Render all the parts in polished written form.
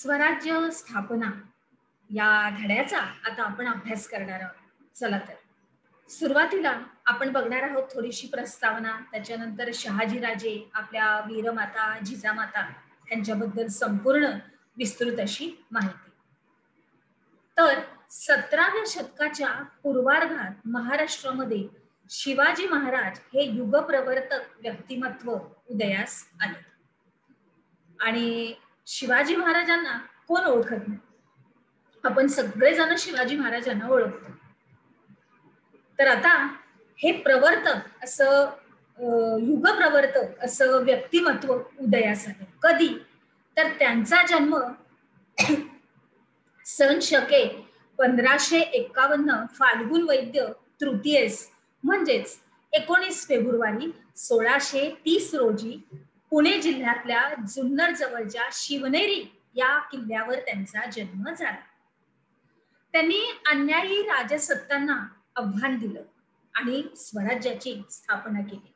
स्वराज्य स्थापना या धड्याचा आता आपण अभ्यास करणार आहोत. चला तर सुरुवातीला आपण बघणार आहोत थोडीशी प्रस्तावना, त्याच्यानंतर शहाजीराजे, आपल्या वीरमाता जिजामाता यांच्याबद्दल संपूर्ण विस्तृत अशी माहिती. तर 17व्या शतकाच्या पूर्वार्धात महाराष्ट्रामध्ये शिवाजी महाराज हे युगप्रवर्तक व्यक्तिमत्व उदयास आले. आणि शिवाजी महाराजांना कोण ओळखत नाही? आपण सगळेजण शिवाजी महाराजांना ओळखतो. तर आता हे प्रवर्तक असं युगप्रवर्तक असं व्यक्तिमत्व उदयास आले. कधी? तर त्यांचा जन्म सन शके 1551 फाल्गुन वैद्य तृतीयेस म्हणजेच 19 फेब्रुवारी 1630 रोजी पुणे जिल्ह्यातल्या जुन्नर जवळच्या शिवनेरी या किल्ल्यावर त्यांचा जन्म झाला. त्यांनी अन्यायी राजसत्तांना आव्हान दिलं आणि स्वराज्याची स्थापना केली.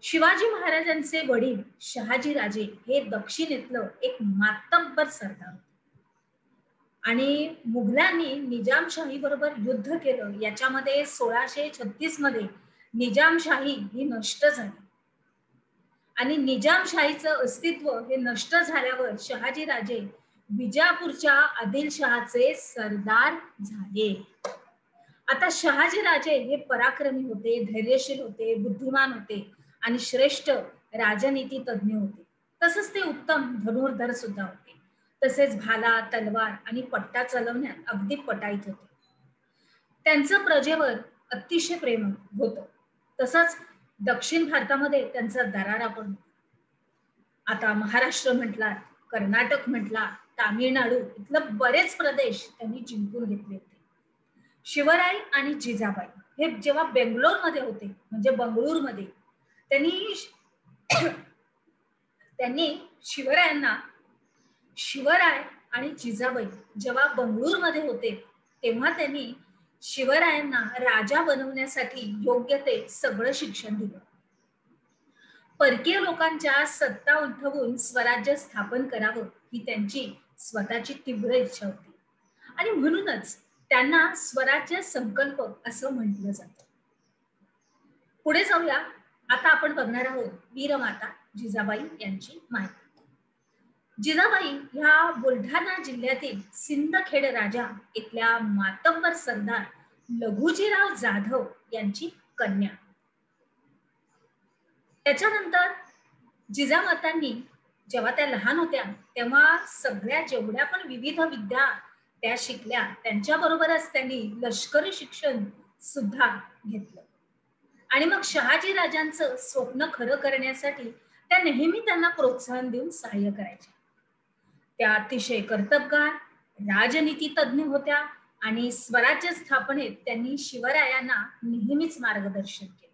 शिवाजी महाराजांचे वडील शहाजीराजे हे दक्षिणेतलं एक मातब्बर सरदार होते आणि मुघलांनी निजामशाही बरोबर युद्ध केलं. याच्यामध्ये 1636 मध्ये निजामशाही ही नष्ट झाली आणि निजामशाहीचं अस्तित्व हे नष्ट झाल्यावर शहाजीराजे विजापूरच्या आदिलशहाचे सरदार झाले. आता शहाजीराजे हे पराक्रमी होते, धैर्यशील होते, बुद्धिमान होते आणि श्रेष्ठ राजनीती तज्ञ होते. तसंच ते उत्तम धनुर्धर सुद्धा होते. तसेच भाला, तलवार आणि पट्टा चालवण्यात अगदी पटाईत होते. त्यांचं प्रजेवर अतिशय प्रेम होतं. तसंच दक्षिण भारतामध्ये त्यांचा दरारा पण होता. आता महाराष्ट्र म्हटला, कर्नाटक म्हटला, तामिळनाडू इथलं बरेच प्रदेश त्यांनी जिंकून घेतले होते. शिवराय आणि जिजाबाई हे जेव्हा बेंगलोरमध्ये होते, म्हणजे बंगळूरमध्ये, त्यांनी शिवराय आणि जिजाबाई जेव्हा बंगळूरमध्ये होते तेव्हा त्यांनी शिवरायांना राजा बनवण्यासाठी योग्य ते सगळं शिक्षण दिलं. परकीय लोकांच्या सत्ता उठवून स्वराज्य स्थापन करावं ही त्यांची स्वतःची तीव्र इच्छा होती आणि म्हणूनच त्यांना स्वराज्य संकल्प असं म्हटलं जातं. पुढे जाऊया. आता आपण बघणार आहोत वीरमाता जिजाबाई यांची माहिती. जिजाबाई ह्या बुलढाणा जिल्ह्यातील सिंदखेड राजा इथल्या मातब्बर सरदार लघुजीराव जाधव यांची कन्या. त्याच्यानंतर जिजामातांनी जेव्हा त्या लहान होत्या तेव्हा सगळ्या जेवढ्या पण विविध विद्या त्या शिकल्या, त्यांच्याबरोबरच त्यांनी लष्करी शिक्षण सुद्धा घेतलं. आणि मग शहाजी राजांचं स्वप्न खरं करण्यासाठी त्या नेहमी त्यांना प्रोत्साहन देऊन सहाय्य करायच्या. त्या अतिशय कर्तबगार, राजनीती तज्ञ होत्या आणि स्वराज्य स्थापनेत त्यांनी शिवरायांना नेहमीच मार्गदर्शन केलं.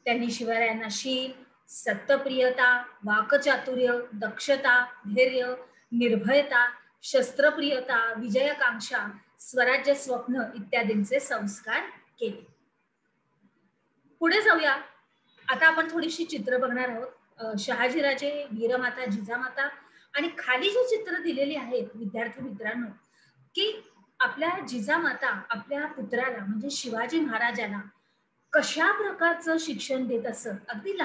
त्यांनी शिवरायांना शील, सत्यप्रियता, वाकचातुर्य, दक्षता, धैर्य, निर्भयता, शस्त्रप्रियता, विजयाकांक्षा, स्वराज्य स्वप्न इत्यादींचे संस्कार केले. पुढे जाऊया. आता आपण थोडीशी चित्र बघणार आहोत. शहाजीराजे, वीरमाता जिजामाता आणि खाली जी चित्र दिलेली आहेत विद्यार्थी मित्रांनो, की आपल्या जिजामाता आपल्या पुत्राला म्हणजे शिवाजी महाराजांना कशा प्रकारचं शिक्षण देत असत. अगदी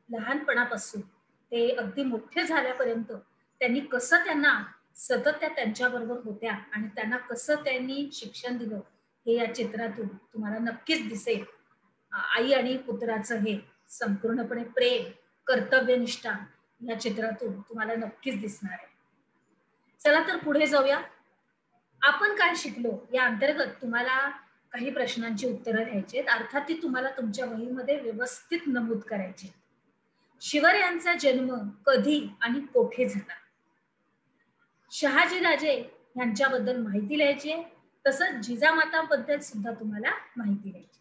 लहानपणापासून ते अगदी मोठे झाल्यापर्यंत त्यांनी कसं त्यांना सतत त्यांच्याबरोबर होत्या आणि त्यांना कसं त्यांनी शिक्षण दिलं हे या चित्रातून तुम्हाला नक्कीच दिसेल. आई आणि पुत्राचं हे संपूर्णपणे प्रेम, कर्तव्यनिष्ठा या चित्रातून तुम्हाला नक्कीच दिसणार आहे. चला तर पुढे जाऊया. आपण काय शिकलो या अंतर्गत तुम्हाला काही प्रश्नांची उत्तरं द्यायची आहेत. अर्थात ती तुम्हाला तुमच्या वहीमध्ये व्यवस्थित नमूद करायची. शिवरायांचा जन्म कधी आणि कोठे झाला? शहाजीराजे यांच्याबद्दल माहिती लिहायची आहे. तसंच जिजामाताबद्दल सुद्धा तुम्हाला माहिती लिहायची.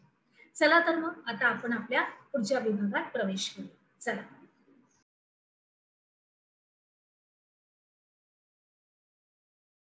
चला तर मग आता आपण आपल्या पुढच्या विभागात प्रवेश करू. चला.